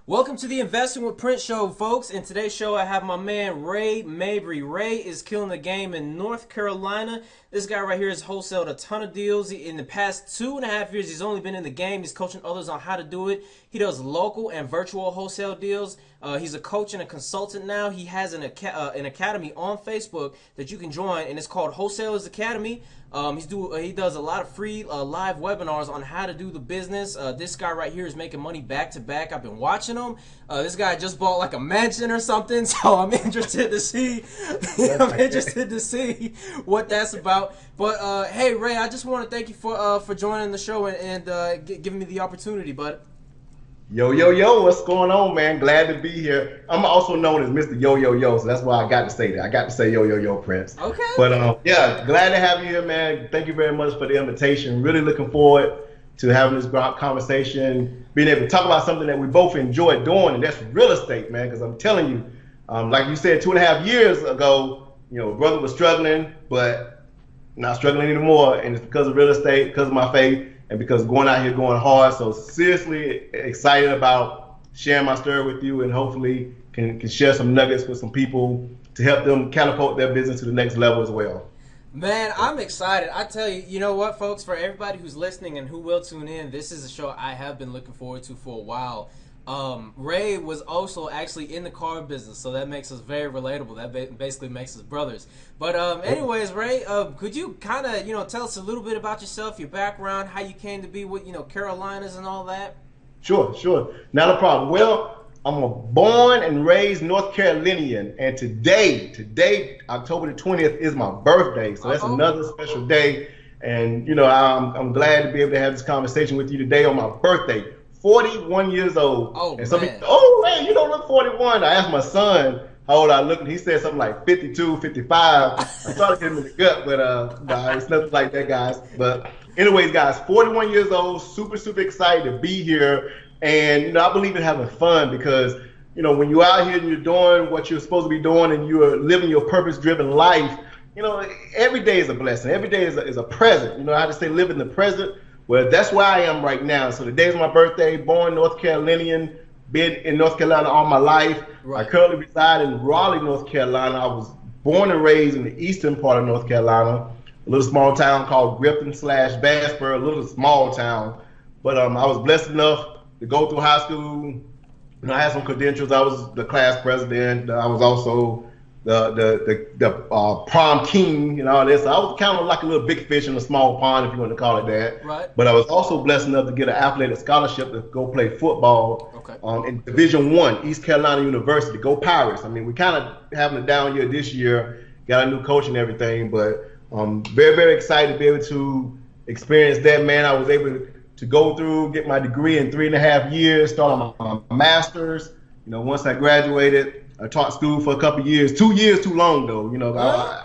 Welcome to the Investing with Prince show, folks. In today's show, I have my man Ray Mabry. Ray is killing the game in North Carolina. This guy right here has wholesaled a ton of deals. In the past 2.5 years, he's only been in the game. He's coaching others on how to do it. He does local and virtual wholesale deals. He's a coach and a consultant now. He has an academy on Facebook that you can join, and it's called Wholesalers Academy. He does a lot of free live webinars on how to do the business. This guy right here is making money back to back. I've been watching him. This guy just bought like a mansion or something, so I'm interested to see. What that's about. But hey, Ray, I just want to thank you for joining the show and giving me the opportunity, bud. Yo, what's going on, man? Glad to be here. I'm also known as Mr. Yo, so that's why I got to say that. I got to say yo, Prince. Okay. But yeah, glad to have you here, man. Thank you very much for the invitation. Really looking forward to having this conversation, being able to talk about something that we both enjoy doing, and that's real estate, man. Because I'm telling you, like you said, 2.5 years ago, brother was struggling, but not struggling anymore, and it's because of real estate, because of my faith, and because going out here going hard. So seriously excited about sharing my story with you, and hopefully can share some nuggets with some people to help them catapult their business to the next level as well. Man, I'm excited. I tell you, you know what, folks, for everybody who's listening and who will tune in, this is a show I have been looking forward to for a while. Ray was also actually in the car business, so that makes us very relatable. That basically makes us brothers. But anyways, Ray, could you kind of tell us a little bit about yourself, your background, how you came to be with Carolinas and all that? Sure, not a problem. Well, I'm a born and raised North Carolinian, and today, October the 20th is my birthday, so that's another special day. And I'm glad to be able to have this conversation with you today on my birthday. 41 years old. And some people, man, you don't look 41. I asked my son how old I look, and he said something like 52, 55. I started hitting him in the gut, but nah, it's nothing like that, guys. But anyways, guys, 41 years old, super excited to be here. And I believe in having fun because when you're out here and you're doing what you're supposed to be doing and you're living your purpose-driven life, every day is a blessing. Every day is a present. I have to say live in the present. Well, that's where I am right now. So today's my birthday, born North Carolinian, been in North Carolina all my life. Right. I currently reside in Raleigh, North Carolina. I was born and raised in the eastern part of North Carolina, a little small town called Grifton/Bassboro, a little small town. But I was blessed enough to go through high school. I had some credentials. I was the class president. I was also the prom king and all this. So I was kind of like a little big fish in a small pond, if you want to call it that. Right. But I was also blessed enough to get an athletic scholarship to go play football in Division I, East Carolina University. Go Pirates. I mean, we kind of having a down year this year, got a new coach and everything, but very excited to be able to experience that, man. I was able to go through, get my degree in 3.5 years, start on my master's. Once I graduated, I taught school for a couple of years. 2 years too long, though.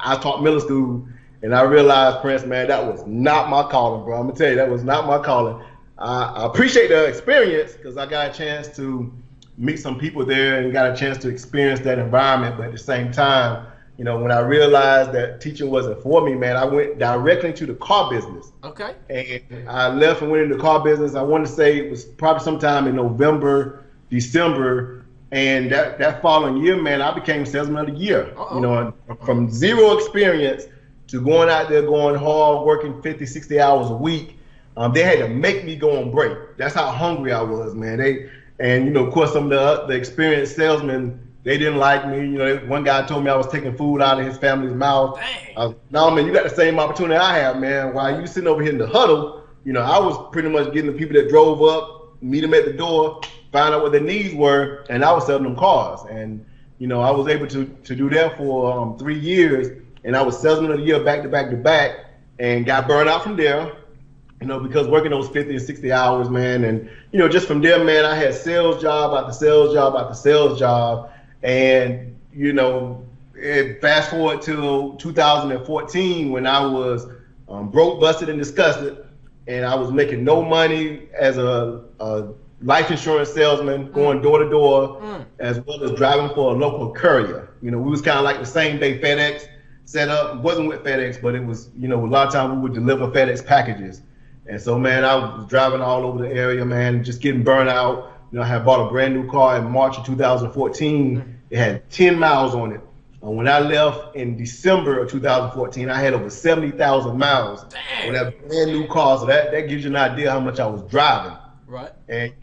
I taught middle school, and I realized, Prince, man, that was not my calling, bro. I'm going to tell you, that was not my calling. I appreciate the experience because I got a chance to meet some people there and got a chance to experience that environment. But at the same time, when I realized that teaching wasn't for me, man, I went directly into the car business. Okay. And I left and went into the car business. I want to say it was probably sometime in November, December. And that following year, man, I became salesman of the year. From zero experience to going out there, going hard, working 50, 60 hours a week. They had to make me go on break. That's how hungry I was, man. Of course, some of the experienced salesmen, they didn't like me. One guy told me I was taking food out of his family's mouth. No, man, you got the same opportunity I have, man. While you sitting over here in the huddle, I was pretty much getting the people that drove up, meet them at the door, find out what their needs were, and I was selling them cars. And I was able to do that for 3 years, and I was salesman of the year back to back, and got burned out from there. Because working those 50 and 60 hours, man, and just from there, man, I had sales job after sales job after sales job, and fast forward to 2014 when I was broke, busted, and disgusted, and I was making no money as a life insurance salesman, going door to door, as well as driving for a local courier. We was kind of like the same day FedEx set up. It wasn't with FedEx, but it was, a lot of times we would deliver FedEx packages. And so, man, I was driving all over the area, man, just getting burnt out, I had bought a brand new car in March of 2014. It had 10 miles on it. When I left in December of 2014, I had over 70,000 miles on that brand new car. So that gives you an idea how much I was driving. Right. And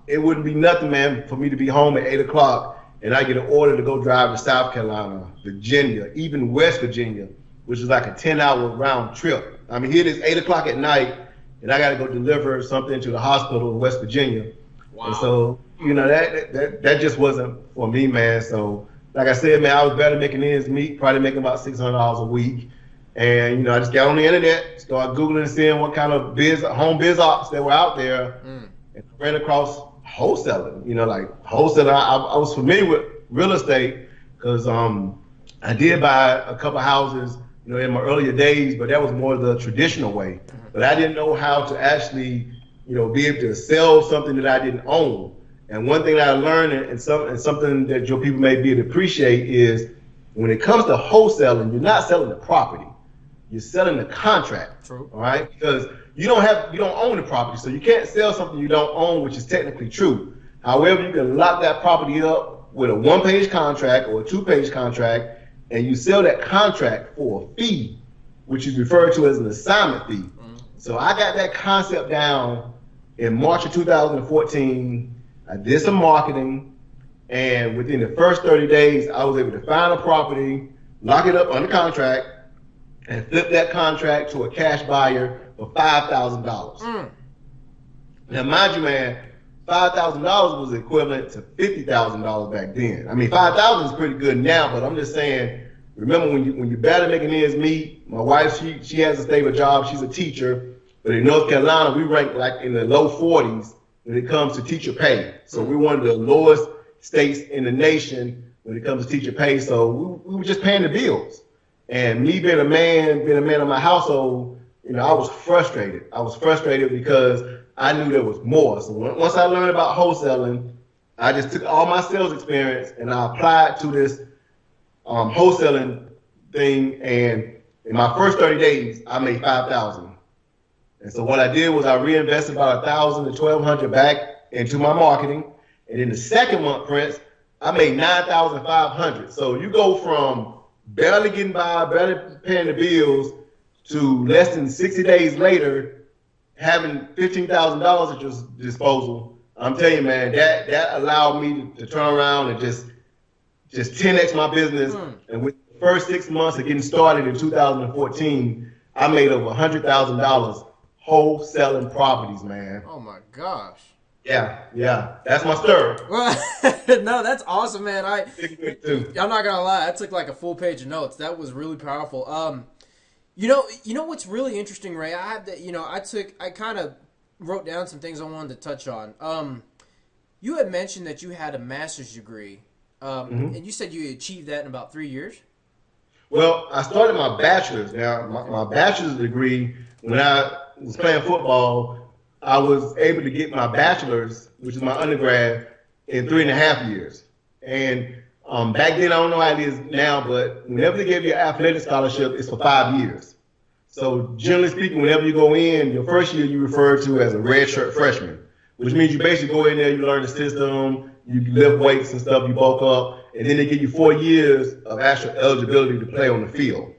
it wouldn't be nothing, man, for me to be home at 8 o'clock and I get an order to go drive to South Carolina, Virginia, even West Virginia, which is like a 10-hour round trip. I mean, here it is 8 o'clock at night, and I got to go deliver something to the hospital in West Virginia. Wow. And so, that just wasn't for me, man. So, like I said, man, I was better making ends meet, probably making about $600 a week. And, I just got on the internet, started Googling and seeing what kind of home biz ops that were out there, and ran across wholesaling. Like wholesaling, I was familiar with real estate because I did buy a couple houses, in my earlier days, but that was more the traditional way. But I didn't know how to actually, be able to sell something that I didn't own. And one thing that I learned, and something that your people may be able to appreciate, is when it comes to wholesaling, you're not selling the property, you're selling the contract. True. All right, because you don't own the property, so you can't sell something you don't own, which is technically true. However, you can lock that property up with a 1-page contract or a 2-page contract, and you sell that contract for a fee, which is referred to as an assignment fee. So I got that concept down in March of 2014. I did some marketing, and within the first 30 days, I was able to find a property, lock it up under contract, and flip that contract to a cash buyer for $5,000. Now, mind you, man, $5,000 was equivalent to $50,000 back then. I mean, $5,000 is pretty good now, but I'm just saying, remember when you're better making ends meet. My wife, she has a stable job. She's a teacher, but in North Carolina, we rank like in the low 40s when it comes to teacher pay. So we're one of the lowest states in the nation when it comes to teacher pay. So we were just paying the bills. And me being a man of my household, I was frustrated. I was frustrated because I knew there was more. So once I learned about wholesaling, I just took all my sales experience and I applied to this wholesaling thing. And in my first 30 days, I made $5,000. And so what I did was I reinvested about $1,000 to $1,200 back into my marketing. And in the second month, Prince, I made $9,500. So you go from barely getting by, barely paying the bills, to less than 60 days later, having $15,000 at your disposal. I'm telling you, man, that allowed me to turn around and just 10x my business. And with the first 6 months of getting started in 2014, I made over $100,000 wholesaling properties, man. Oh my gosh. Yeah, that's my story. No, that's awesome, man. I'm not gonna lie, I took like a full page of notes. That was really powerful. You know what's really interesting, Ray? I had that. I kind of wrote down some things I wanted to touch on. You had mentioned that you had a master's degree, and you said you achieved that in about 3 years. Well, I started my bachelor's. Now, my bachelor's degree, when I was playing football, I was able to get my bachelor's, which is my undergrad, in 3.5 years. And back then, I don't know how it is now, but whenever they give you an athletic scholarship, it's for 5 years. So generally speaking, whenever you go in, your first year you refer to as a redshirt freshman, which means you basically go in there, you learn the system, you lift weights and stuff, you bulk up, and then they give you 4 years of actual eligibility to play on the field,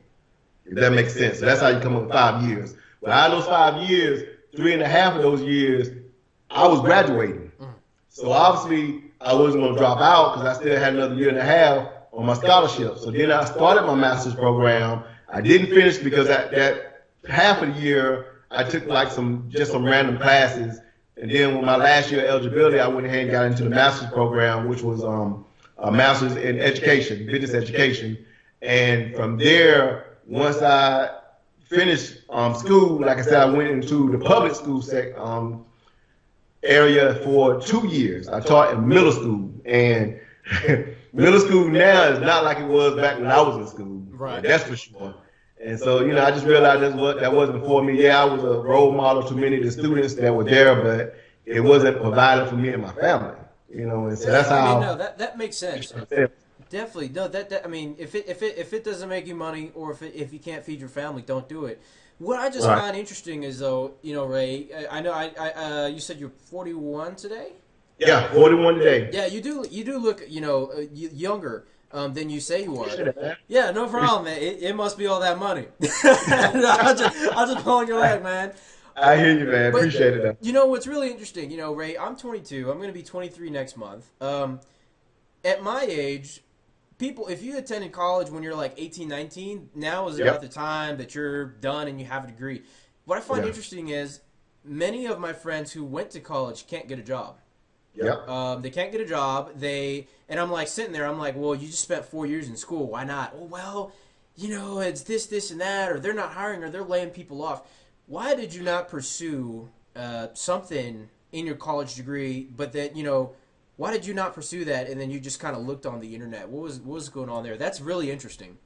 if that makes sense. So that's how you come up with 5 years. But out of those 5 years, 3.5 of those years, I was graduating. So obviously, I wasn't going to drop out because I still had another 1.5 years on my scholarship. So then I started my master's program. I didn't finish because that half of the year, I took like some random classes. And then with my last year of eligibility, I went ahead and got into the master's program, which was a master's in education, business education. And from there, once I finished school, like I said, I went into the public school area for 2 years. I taught in middle school, and middle school now is not like it was back when I was in school. Right. That's for sure. And so, I just realized that wasn't for me. Yeah, I was a role model to many of the students that were there, but it wasn't provided for me and my family. And so that's how. No, that makes sense. Definitely, no. That I mean, if it doesn't make you money, or if you can't feed your family, don't do it. What I just find interesting is, though, Ray, I know you said you're 41 today. Yeah, 41 today. Yeah, you do look, younger than you say you are. Appreciate it, man. Yeah, no problem, man. It must be all that money. I'll just pull on your leg, man. I hear you, man. But Appreciate it, though. you know what's really interesting? Ray, I'm 22. I'm going to be 23 next month. At my age, people, if you attended college when you're like 18, 19, now is about the time that you're done and you have a degree. What I find interesting is many of my friends who went to college can't get a job. Yep. They can't get a job. And I'm like sitting there. I'm like, well, you just spent 4 years in school. Why not? Oh, well, it's this, and that, or they're not hiring, or they're laying people off. Why did you not pursue something in your college degree? But that why did you not pursue that? And then you just kind of looked on the internet. What was going on there? That's really interesting.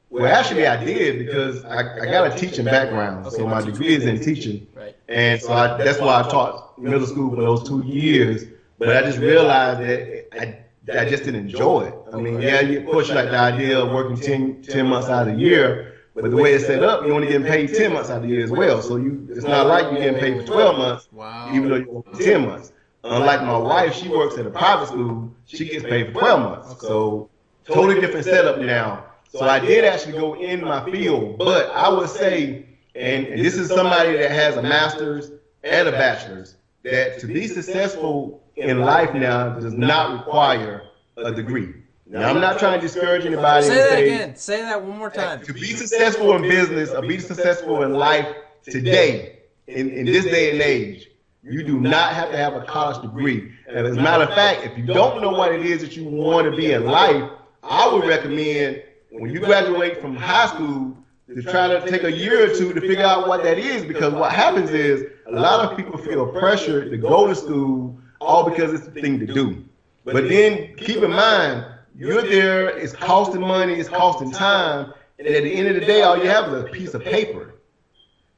Well, actually, I did because I got a teaching background, so my degree is in teaching, right? And so that's why I taught middle school for those 2 years. But I just realized that I just didn't enjoy it. I mean, of course, you like the idea of working 10 months out of the year, but the way it's set up, you're only getting paid 10 months out of the year as well. So it's not like you're getting paid for 12 months, even though you're working 10 months. Unlike my wife, she works at a private school, she gets paid for 12 months. So totally different setup now. So I did actually go in my field, but I would say, and this is somebody that has a master's and a bachelor's, that to be successful in life now does not require a degree. Now, I'm not trying to discourage anybody. Say that again. Say that one more time. To be successful in business or be successful in life today, in this day and age, you do not have to have a college degree. And as a matter of fact, if you don't know what it is that you want to be in life, I would recommend when you graduate from high school to try to take a year or two to figure out what that is, because what happens is a lot of people feel pressure to go to school all because it's the thing to do. But then keep in mind, you're there, it's costing money, it's costing time, and at the end of the day, all you have is a piece of paper.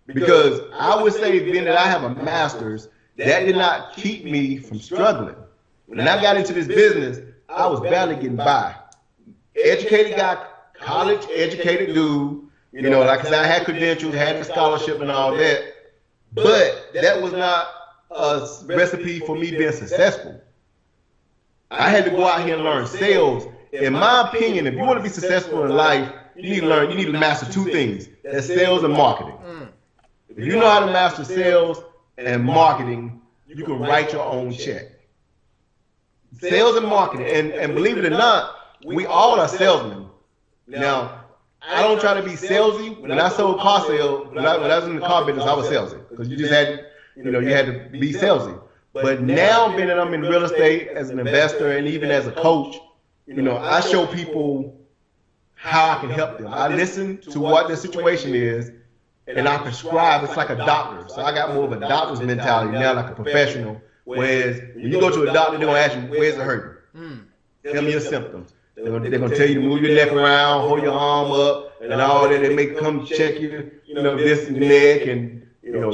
Because I would say, being that I have a master's, that did not keep me from struggling. When I got into this business, I was barely getting by. Educated guy, college educated dude, like I said, I had credentials, had the scholarship and all that, but that was not a recipe for me being successful. I had to go out here and learn sales. In my opinion, if you want to be successful in life, you need to master 2 things. That's sales and marketing. If you know how to master sales and marketing, you can write your own check. Sales and marketing, and believe it or not, we all are salesmen. Now, I don't try to be salesy. When I sold car sales, when I was in the car business, I was salesy because you just had, you had to be salesy. But now, being that I'm in real estate as an investor and even as a coach, I show people how I can help them. I listen to what their situation is, and I prescribe. It's like a doctor. So I got more of a doctor's mentality now, like a professional. Whereas when you go to a doctor, they're gonna ask you, "Where's it hurting? Tell me your symptoms." They're gonna tell you to move your neck around, hold your arm up, and all that. They may come check you, this and neck, and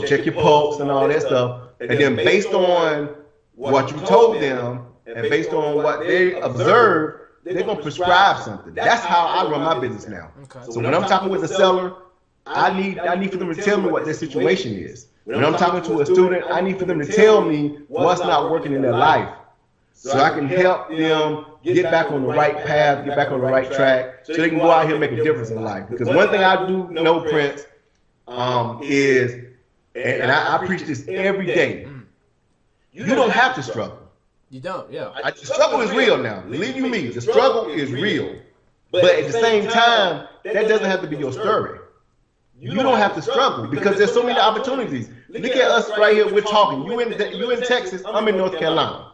check your pulse and all that stuff. And then based on what you told them and based on what they observe, they're gonna prescribe something. That's how I run my business now. Okay. So when I'm talking with a seller, I need for them to tell me what their situation is. When I'm talking to a student, I need for them to tell me what's not working in their life, so I can help them get back on the right path, get back on the right track, so they can go out here and make a difference in life. Because one thing I do know, Prince, is, and I preach this every day, you don't have to struggle. You don't, yeah. The struggle is real now. Believe you me, the struggle is real. But at the same time, that doesn't have to be your story. You don't have to struggle because there's so many opportunities. Look at us right here. We're talking. You in Texas. I'm in North Carolina.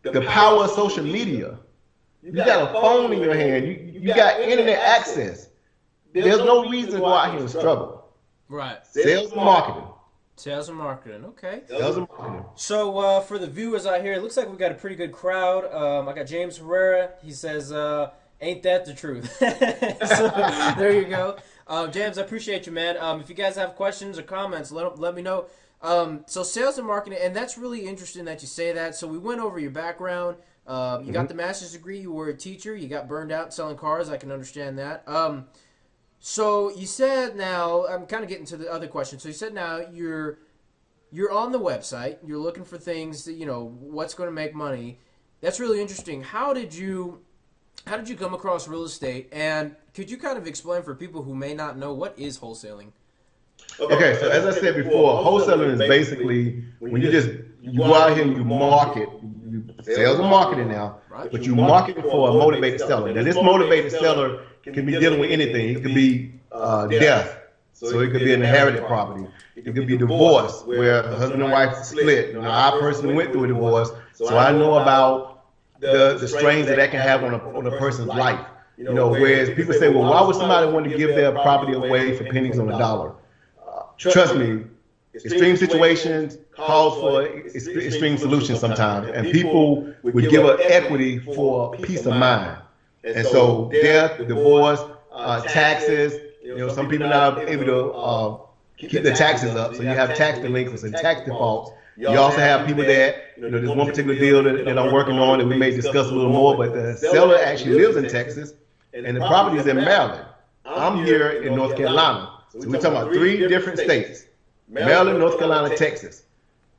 The power of social media. You got a phone in your hand. You got internet access. There's no reason to go out here and struggle. Right. Sales and marketing. Sales and marketing. Okay. Sales and marketing. So for the viewers out here, it looks like we got a pretty good crowd. I got James Herrera. He says, "Ain't that the truth?" So, there you go. James, I appreciate you, man. If you guys have questions or comments, let me know. So sales and marketing, and that's really interesting that you say that. So we went over your background. You got the master's degree. You were a teacher. You got burned out selling cars. I can understand that. So you said now, I'm kind of getting to the other question. So you said now you you're on the website. You're looking for things that, what's going to make money. That's really interesting. How did you come across real estate? And could you kind of explain for people who may not know, what is wholesaling? Okay, so as I said before, wholesaling is basically when you go out here and you market. Sales and marketing now, right. But you market for a motivated seller. Now, this motivated seller can be dealing with anything. It could be death, so it could be an inherited property. It could be divorce, where a husband and wife split. I personally went through a divorce, so I know about the strains that can have on a person's life. Whereas people say, well, why would somebody want to give their property away for pennies on a dollar? Trust me, extreme situations calls for extreme solutions sometimes, and people would give up equity for peace of mind. And so death, divorce, taxes, some people not able to keep their taxes up, so you have tax delinquents and tax defaults. You also have people that, there's one particular deal that I'm working on that we may discuss a little more, but the seller actually lives in Texas and the property is in Maryland. I'm here in North Carolina. So we're talking about 3 different states: Maryland, North Carolina, Texas.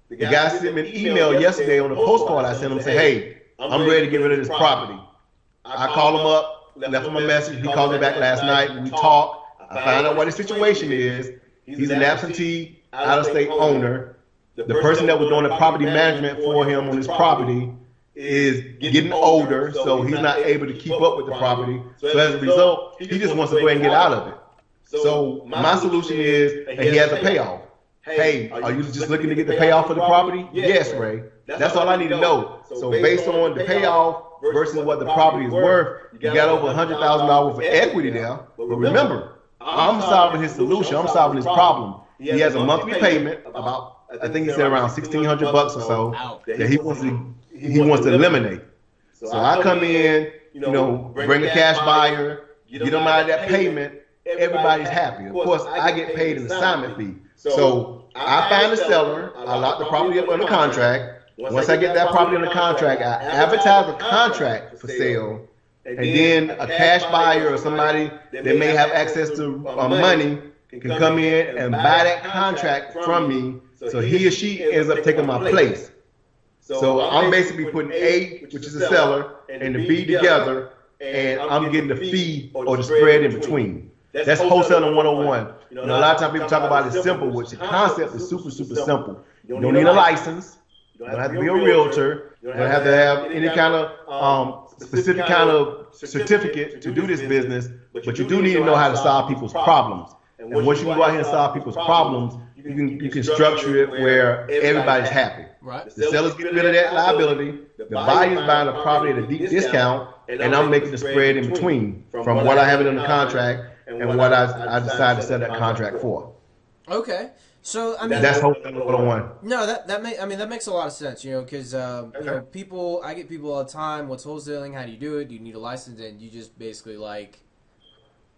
The guy sent me an email yesterday on a postcard I sent him, say, hey, I'm ready to get rid of this property. I called him up, left him a message. He called me back last night. We talked. I found out what the situation is. He's an absentee, out-of-state owner. The person that was doing the property management for him on his property is getting older, so he's not able to keep up with the property. So as a result, he just wants to go ahead and get out of it. So my solution is, and he has a payoff. Hey, are you just looking to get the payoff for the property? Yes, Ray. That's all I need to know. So based on the payoff versus what the property is worth, you got over $100,000 for equity there. But remember, I'm solving his solution. I'm solving his problem. He has a monthly payment about, I think he said around $1,600 or so that he wants to eliminate. So I come in, bring a cash buyer, get him out of that payment. Everybody's happy. Of course, I get paid an assignment fee. So I find a seller, I lock the property up under contract. Once I get that property under contract, I advertise a contract for sale, and then a cash buyer or somebody that may have access to money can come in and buy that contract from me, so he or she ends up taking my place. So I'm basically putting A, which is the seller, and the B together, and I'm getting the fee or the spread in between. That's wholesaling 101. A lot of times people talk about it simple, which the concept is super, super simple. You don't need a license. You don't have to be a realtor. You don't have to have any kind of specific kind of certificate to do this business, but you do need to know how to solve people's problems. And once you can go out here and solve people's problems, you can structure it where everybody's happy. Right. The seller's getting rid of that liability. The buyer's buying a property at a deep discount, and I'm making the spread in between from what I have it in the contract and what I decided to sell that contract for. Okay, so I mean that's wholesaling 101. No, that makes a lot of sense, because I get people all the time. What's wholesaling? How do you do it? Do you need a license? And you just basically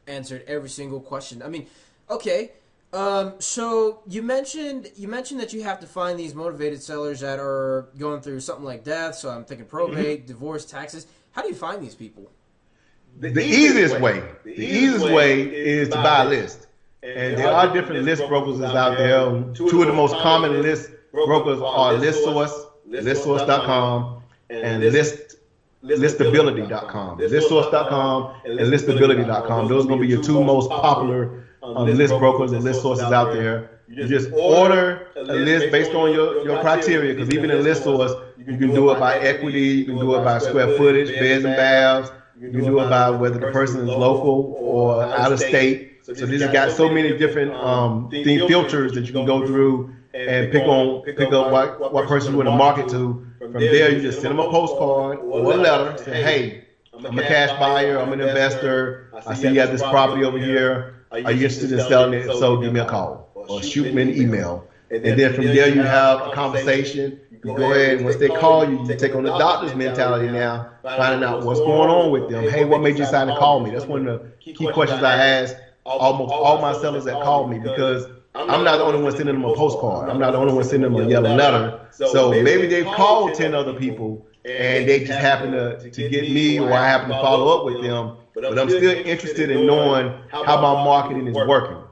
answered every single question. I mean, okay. So you mentioned that you have to find these motivated sellers that are going through something like death. So I'm thinking probate, divorce, taxes. How do you find these people? The easiest way is to buy a list. And there are different list brokers out there. 2 of the most common list brokers are listsource.com, and listability.com. Listsource.com and listability.com. Those are going to be your 2 most popular list brokers and list sources out there. You just order a list based on your criteria, because even in list source, you can do it by equity, you can do it by square footage, beds and baths, you can do it by whether the person is local or out of state. So this has got so many different filters that you can go through and pick up what person you want to market to. From there, you just send them a postcard or a letter, say, hey, I'm a cash buyer, I'm an investor, I see you have this property over here. Are you interested in selling it? If so, give me a call or shoot me an email. And then from there, you have a conversation. You go ahead, and once they call you, you take on the doctor's mentality now, finding out what's going on with them. Hey, what made you decide to call me? That's one of the key questions I ask almost all my sellers that call me, because I'm not the only one sending them a postcard. I'm not the only one sending them a yellow letter. So maybe they've called 10 other people, and they just happen to get me, or I happen to follow up with them. But I'm still interested in knowing how my marketing is working.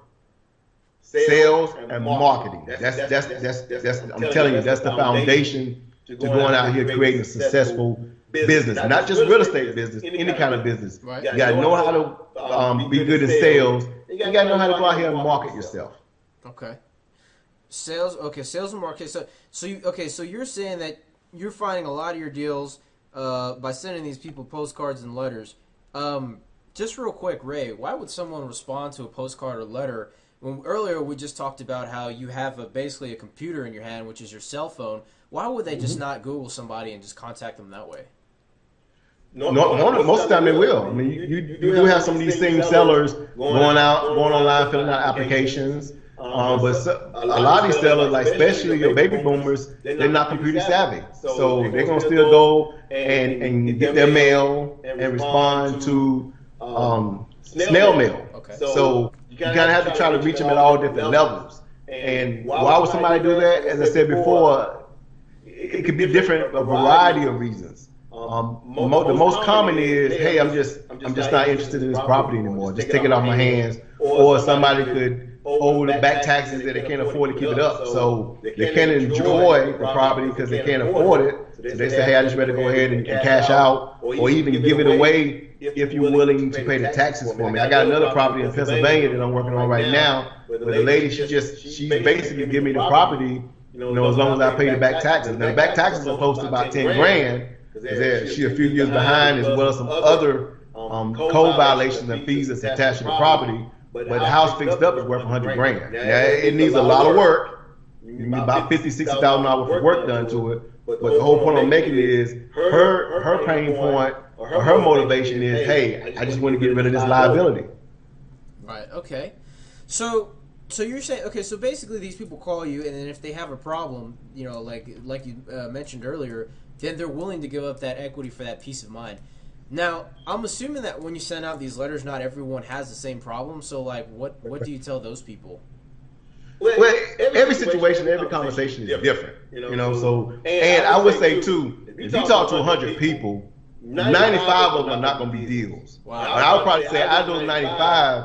sales, and marketing. That's I'm telling you, that's the foundation to going out here creating a successful business, not just real estate business, any kind of business. Right. You got to know how to be good at sales. You got to know how to go out here and market yourself. Okay. Sales. Okay, sales and market. So you're saying that you're finding a lot of your deals by sending these people postcards and letters. Just real quick, Ray, why would someone respond to a postcard or letter when earlier we just talked about how you have basically a computer in your hand, which is your cell phone? Why would they just not Google somebody and just contact them that way? Most of the time they will. I mean, you do have some of these same sellers going online, filling out applications. But a lot of these sellers, like especially your baby boomers, they're not computer savvy. So they're going to still go and get their mail and respond to snail mail. Okay. So you kind of have to try to reach them at all different levels. And why would somebody do that? As I said before, it could be different, a variety of reasons. The most common is, hey, I'm just not interested in this property anymore. Just take it off my hands. Or somebody could owe the back taxes that they can't afford to keep it up. So they can't enjoy the property because they can't afford it. So they say, hey, I just rather go ahead and cash out or even give it away if you're willing to pay the taxes for me. I got another property in Pennsylvania that I'm working on right now where the lady, she basically give me the property, as long as I pay the back taxes. Now the back taxes are close to about 10 grand. She's a few years behind, as well as some other code violations and fees that's attached to the property. But the house fixed up is worth 100 grand. Now, it needs a lot of work. You need about $50,000, $60,000 worth of work done to it. But the whole point I'm making is her pain point or her motivation is, hey, I just want to get rid of this liability. Right. Okay. So you're saying, okay, so basically these people call you, and then if they have a problem, like you mentioned earlier, then they're willing to give up that equity for that peace of mind. Now, I'm assuming that when you send out these letters, not everyone has the same problem. So, like, what do you tell those people? Well, every situation, every conversation is different, So, and I would say too, if you talk to 100 people, 95 of them are not going to be deals. Wow. And I would probably say out of those 95,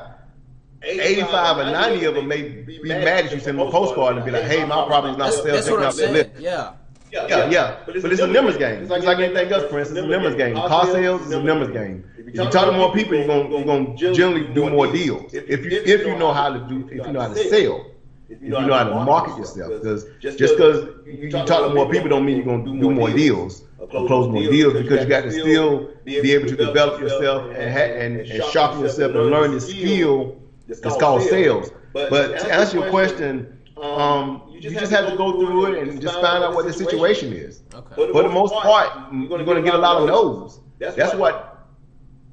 85 or 90 of them may be mad at you, send them a postcard and be like, hey, my property's not for sale. That's what I'm saying. Yeah. Yeah. But it's a numbers game. It's like anything else, for instance. It's a numbers game. Car sales is a numbers game. If you talk to more people, you're gonna generally do more deals. If you know how to sell, if you know how to market yourself. Because just because you talk to more people don't mean you're gonna do more deals or close more deals, because you got to still be able to develop yourself and sharpen yourself and learn the skill that's called sales. But to answer your question, you just have to go through it and just find out what the situation is. Okay. For the most part, you're going to get a lot of no's. That's what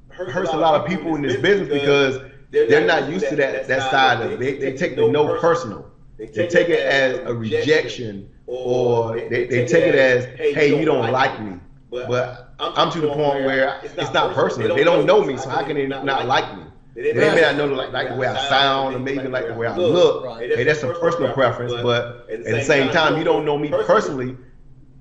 hurts a lot of people in this business, because they're not used to that side of it. They take the no personal. They take it as a rejection, or they take it as, hey, you don't like me. But I'm to the point where it's not personal. They don't know me, so how can they not like me? They may not know like the way I sound, or maybe like the way I look. Right. Hey, that's a personal preference, but at the same time, you don't know me personally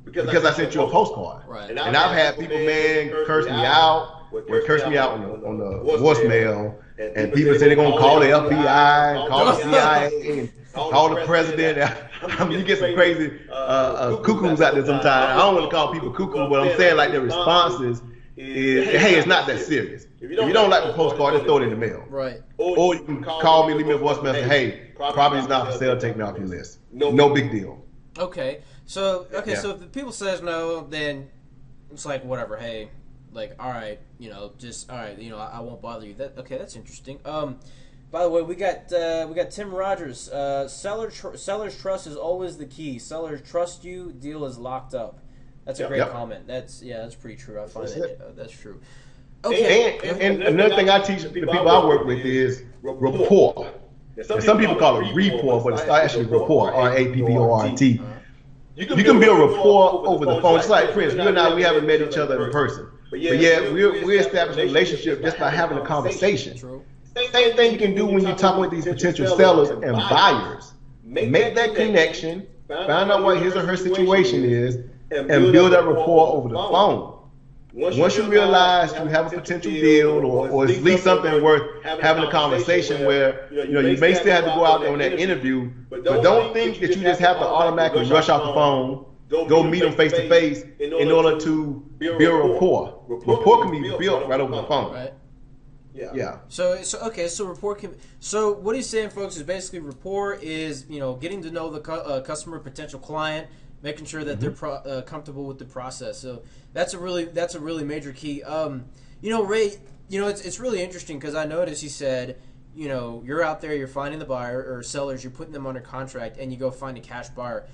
because I sent you a postcard. Right. And I've had people, man, curse me out on the voicemail, and people say they're gonna call the FBI, call the CIA, and call the president. I mean, you get some crazy cuckoos out there sometimes. I don't want to call people cuckoo, but I'm saying like their responses is, hey, it's not that serious. If you don't like the postcard, just throw it in the mail. Right. Or you can call me, leave me a voicemail, say, hey, property's not for sale, take me off your list. No big deal. Okay. So so if the people says no, then it's like whatever. Hey, like all right, just all right, I won't bother you. That's interesting. By the way, we got Tim Rogers. Seller's trust is always the key. Sellers trust you. Deal is locked up. That's a great comment. That's pretty true. I find that's true. Okay. And another thing I teach the people I work with is rapport. And some people call it rapport, but it's actually rapport. RAPPORT. You can build rapport over the phone. It's like, Prince, you and I, we haven't met each other in person. But yeah, we establish a relationship just by having a conversation. True. Same thing you can do when you're talking with these potential sellers and buyers. Make that connection, find out what his or her situation is, and build that rapport over the phone. once you realize you have a potential deal or at least something worth having a conversation where, you may still have to go out there on that interview, but don't think that you just have to automatically rush off the phone, go meet them face to face in order to build rapport. Rapport can be built right over the phone. Right. Yeah. So rapport can. So what he's saying, folks, is basically rapport is getting to know the customer, potential client, making sure that they're comfortable with the process. So that's a really major key. Ray, it's really interesting because I noticed he said, you're out there, you're finding the buyer or sellers, you're putting them under contract, and you go find a cash buyer.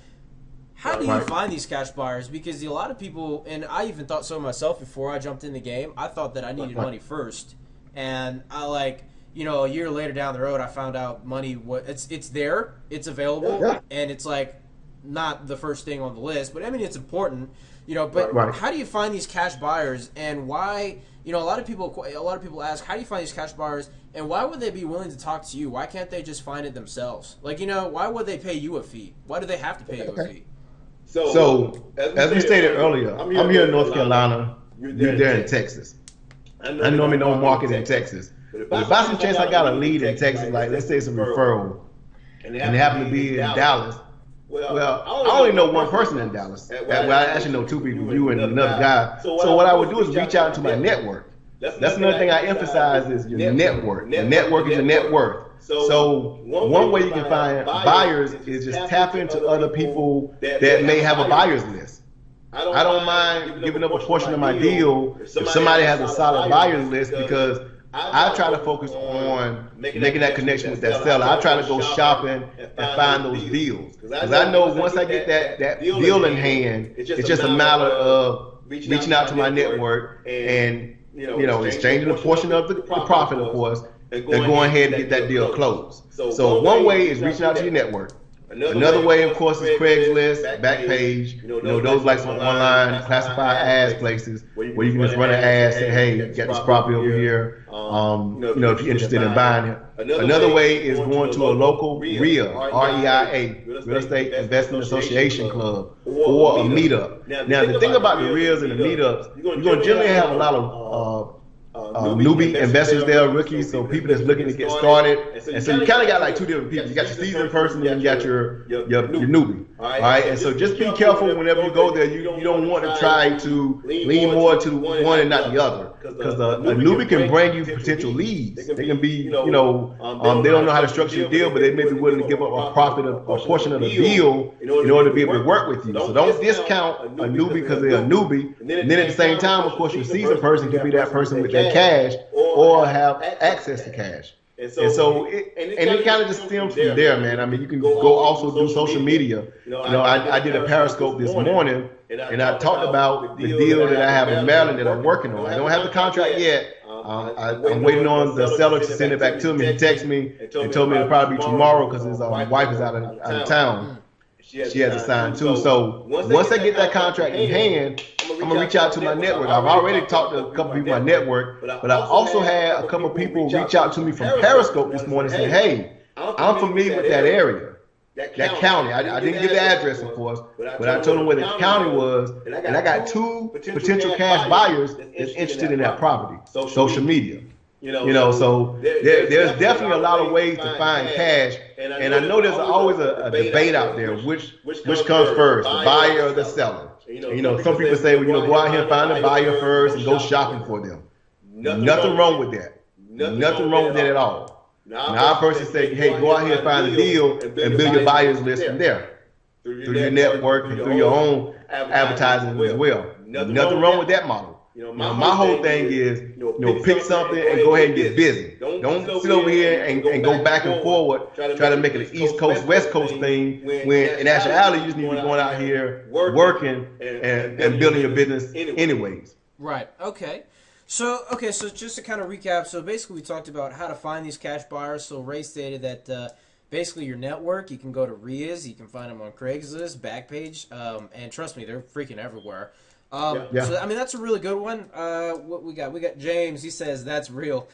How do you find these cash buyers? Because a lot of people, and I even thought so myself before I jumped in the game, I thought that I needed money first. And I a year later down the road, I found out money, it's there, it's available, and it's not the first thing on the list, but I mean, it's important, but how do you find these cash buyers and why, a lot of people ask, how do you find these cash buyers and why would they be willing to talk to you? Why can't they just find it themselves? Why would they pay you a fee? Why do they have to pay you a fee? So as we stated earlier, I'm here in North Carolina, you're there in Texas. I normally don't market in Texas, but if by some chance I got a lead in Texas, like let's say it's a referral, and they happen to be in Dallas, well, I only know one person in Dallas. Well, I actually know two people, you and another guy. So what I would do is reach out to my network. That's another thing I emphasize is your network. Your network is your net worth. So one way you can find buyers is just tap into other people that may have a buyer's list. I don't mind giving up a portion of my deal if somebody has a solid buyer's list because I try to focus on making that connection with that seller. I try to go shopping and find those deals. Because I know once I get that deal in hand, it's just a matter of reaching out to my network and exchanging a portion of the profit, of course, and going ahead and get that deal closed. So one way is reaching out to your network. Another way, of course, is Craigslist, Backpage. Those like some online classified ads places where you can just run an ad, say, "Hey, get this property over here." If you're interested in buying it. Another way is going to a local REIA, REIA, Real Estate Investment Association Club, or a meetup. Now, the thing about the REIAs and the meetups, you're going to generally have a lot of newbie investors there, rookies, so people that's looking to get started. And so you kind of got like two different people. You got your seasoned person and you got your newbie. All right, and so just be careful whenever you go there. You don't want to try to lean more to one and not the other, because a newbie can bring you potential leads. They can be, they don't know how to structure the deal, but they may be willing to give up a profit, a portion of the deal in order to be able to work with you. So don't discount a newbie because they're a newbie. And then at the same time, of course, your seasoned person can be that person with that cash or have access to cash. And so it kind of just stems from there, man. I mean, you can go also do social media. I did a Periscope this morning, and I talked about the deal that I have in Maryland that I'm working on. I don't have the contract yet. I'm waiting on the seller to send it back to me. He texted me and told me it'll probably be tomorrow because his wife is out of town. She has to sign too. So once I get that contract in hand, I'm gonna reach out to my network. I've already talked to a couple people in my network, but I also had a couple people reach out to me from Periscope this morning saying, "Hey, I'm familiar with that area, that county." I didn't give the address, of course, but I told them where the county was, and I got two potential cash buyers that's interested in that property. Social media. So there's definitely a lot of ways to find cash, and I know there's always a debate out there, which comes first, the buyer or the seller. Some people say, well, go out here and find a buyer first and go shopping for them. Nothing wrong with that. Nothing wrong with that at all. Now, I personally say, hey, go out here and find a deal and build your buyer's list from there, through your network and through your own advertising as well. Nothing wrong with that model. My whole thing is, pick something and go ahead and get busy. Don't sit over here and go back and forward, try to make it an East Coast, West Coast thing, when in actuality you just need to be going out here working and building your business anyways. Right. Okay. So just to kind of recap, so basically we talked about how to find these cash buyers. So Ray stated that basically your network, you can go to RIAs, you can find them on Craigslist, Backpage, and trust me, they're freaking everywhere. So I mean, that's a really good one. What we got James. He says that's real.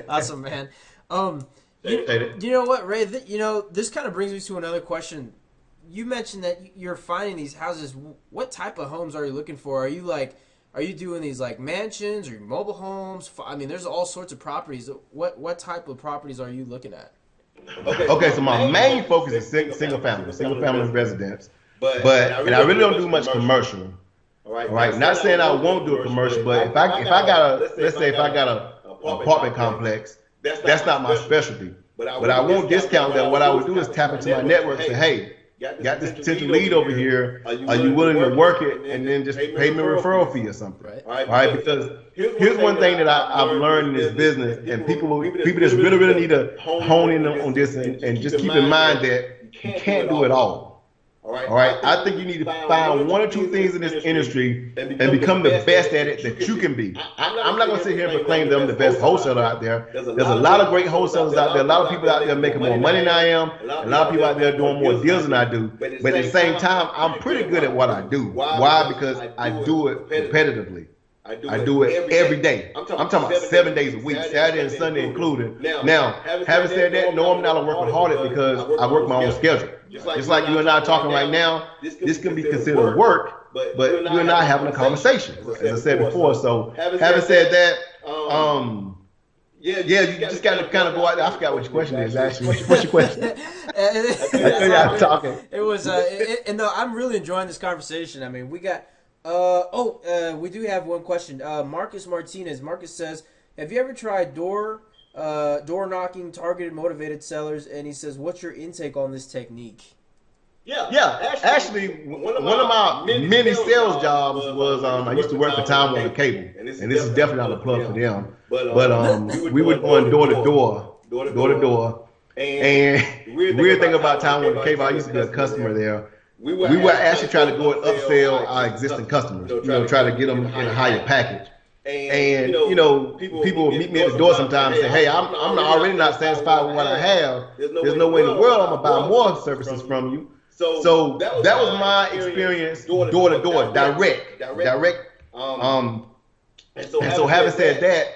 Awesome, man. You know what, Ray? This kind of brings me to another question. You mentioned that you're finding these houses. What type of homes are you looking for? Are Are you doing these like mansions or mobile homes? I mean, there's all sorts of properties. What type of properties are you looking at? Okay, so my main focus is single family residence, but I really don't do much commercial. All right, not saying I won't do a commercial, but if I got a apartment complex, that's not my specialty. But I won't discount that. What I would do is tap into my network and say, hey, got this potential lead over here. Are you willing to work it and then just pay me a referral fee or something? All right, because here's one thing that I've learned in this business, and people just really need to hone in on this and just keep in mind that you can't do it all. All right, I think you need to find one or two things in this industry and become the best at it that you can be. I'm not going to sit here and proclaim that I'm the best wholesaler out there. There's a lot of great wholesalers out there. A lot of people out there making more money than I am. A lot of people out there doing more deals than I do. But at the same time, I'm pretty good at what I do. Why? Because I do it repetitively. I do it every day. I'm talking about 7 days a week, Saturday and Sunday included. Now, having said that, no, I'm not a workaholic because I work my own schedule. Just like you and I are talking right now, this can be considered work, but you and I are having a conversation, as I said before. So, having said that, yeah, you just got to kind of go out there. I forgot what your question is, actually. What's your question? I'm talking. It was, and no, I'm really enjoying this conversation. I mean, we got. We do have one question. Marcus Martinez. Marcus says, have you ever tried door knocking, targeted, motivated sellers? And he says, what's your intake on this technique? Yeah. Actually, one of my many sales jobs was I used to work for Time Warner Cable, and this is definitely not a plug for them. But we were going door to door. And the weird thing about Time Warner Cable, I used to be a customer there. We were actually trying to go and upsell our existing customers, try to get them in a higher package. And people would meet me at the door sometimes and say, hey, I'm already not satisfied with what I have. There's no way in the world I'm going to buy more services from you. So that was my experience door to door, direct. And so having said that,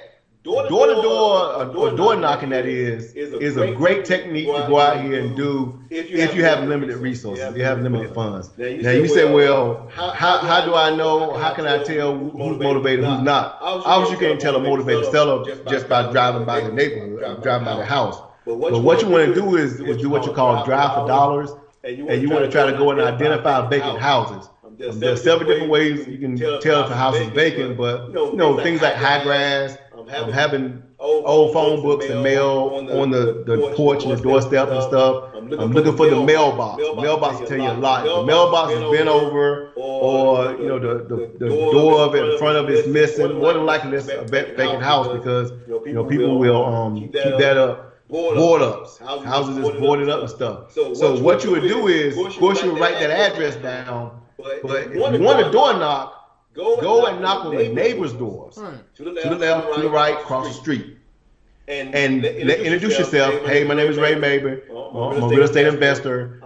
door to door or door knocking, that is a great technique to go out here and do if you have limited resources, if you have limited funds. Now you say, well, how do I know? How can I tell who's motivated, who's not? Obviously, you can't tell a motivated seller just by driving by the neighborhood, driving by the house. But what you want to do is do what you call drive for dollars, and you want to try to go and identify vacant houses. There's several different ways you can tell if a house is vacant, but things like high grass, having old phone books and mail on the porch and the doorstep and stuff. I'm looking for the mailbox. The mailbox will tell you a lot. If the mailbox is bent over, or the door of it, in front of it is missing, more than likely it's a vacant house, because people will keep that up. Board ups, houses is boarded up and stuff. So what you would do is, of course, you would write that address down. But if you want a door knock, go and knock on the neighbor's doors. To the left, to the right, across the street. And introduce yourself. Hey, my name is Ray Mabry. I'm a real estate investor.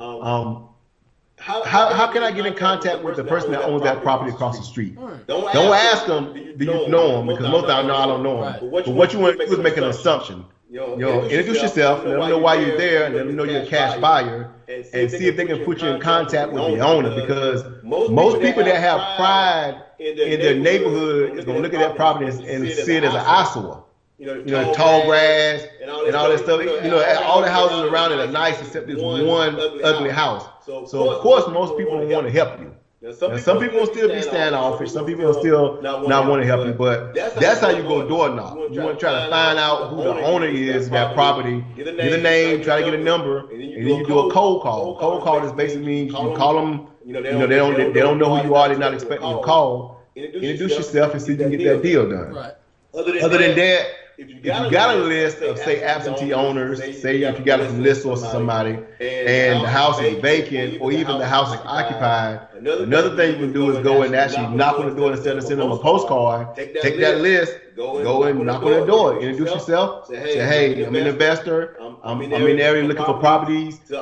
How can I get in contact with the person that owns that property across the street? Don't ask them, do you know them? Because most of them know I don't know them. But what you want to do is make an assumption. Introduce yourself, let them know why you're there, and let them know you're a cash buyer, and see if they can put you in contact with the owner. Because most people that have pride in their neighborhood is going to look at that property and see it as an eyesore. Tall grass and all that stuff. All the houses around it are nice except this one ugly house. So of course, most people don't want to help you. Now, some people will still be standoffish. Some people will still not want to help you. But that's how you go door knock. You want to try to find out who the owner is of that property. Get a name, try to get a number, and then you do a cold call. Cold call just basically means you call them. They don't know who you are. They're not expecting your call. Introduce yourself and see if you can get that deal done. Right. Other than that, if you got a list of, say, absentee owners, say if you got it from ListSource or somebody, and the house is vacant, or even the house is occupied, another thing you can do is go and actually knock on the door instead of sending them a postcard. Take that list, go and knock on the door, introduce yourself, say, hey, I'm an investor, I'm in the area looking for properties to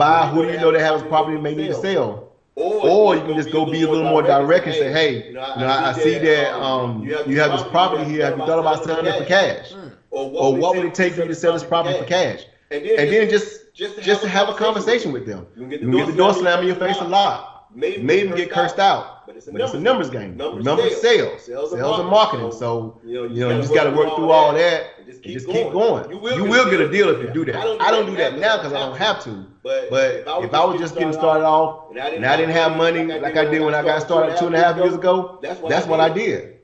buy. Who do you know that has a property may need to sell? Or you can just go be a little more direct and say, hey, I see that you have this property here. Have you thought about selling it for cash? Or what would it take for you to sell this property for cash? And then just to have a conversation with them. You can get the door slammed in your face a lot. may even get cursed out. But it's a numbers game. Numbers, sales and marketing. So you just got to work through all that and just keep going. You will get a deal if you do that. I don't do that now because I don't have to. But if I was just getting started off and I didn't have money like I did when I got started 2.5 years ago, that's what I did.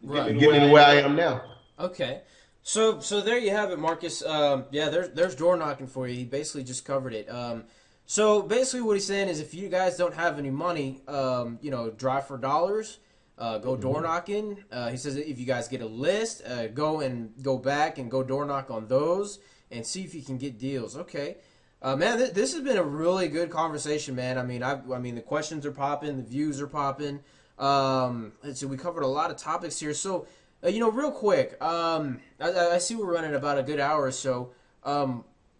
Right. Get me to where I am now. Okay. So there you have it, Marcus. Yeah, there's door knocking for you. He basically just covered it. So basically what he's saying is if you guys don't have any money, drive for dollars, go door knocking. He says if you guys get a list, go back and go door knock on those and see if you can get deals. Okay. Man, this has been a really good conversation, man. I mean, the questions are popping, the views are popping. So we covered a lot of topics here. So, real quick, I see we're running about a good hour or so.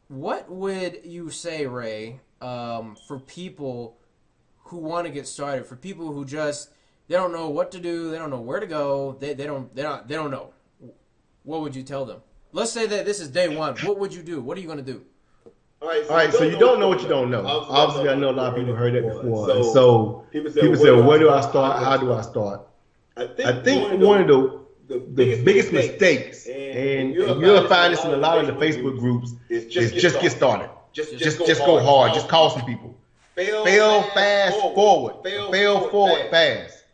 What would you say, Ray, for people who want to get started, for people who just they don't know what to do, they don't know where to go, they don't know. What would you tell them? Let's say that this is day one. What would you do? What are you going to do? All right, so you don't know what you don't know. Obviously, I know a lot of people heard that before. And so people say, where do I start? How do I start? I think one of the biggest mistakes, and you'll find this in a lot of the Facebook groups, is just get started. Just go hard. Just call some people. Fail fast forward. Fail forward fast.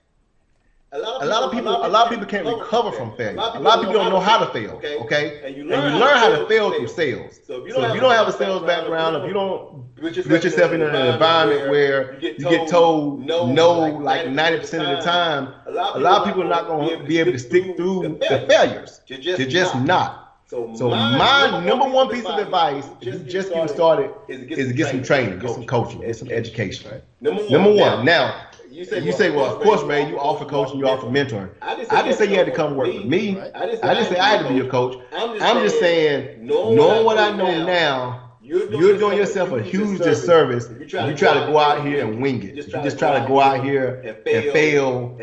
A lot of people can't recover from failure. A lot of people don't know how to fail. Okay, and you learn how to fail through sales. So if you don't have a sales background, if you don't put yourself in an environment where you get told no like 90% of the time, a lot of people are not going to be able to stick through the failures. They're just not. So my number one piece of advice, if you just get started, is to get some training, get some coaching, get some education. Number one. Now, you say, well, of course, Ray, you offer coaching, you offer mentoring. I didn't say you had to come work with me. I didn't say I had to be your coach. I'm just saying, knowing what I know now, you're doing yourself a huge disservice if you try to go out here and wing it. If you just try to go out here and fail,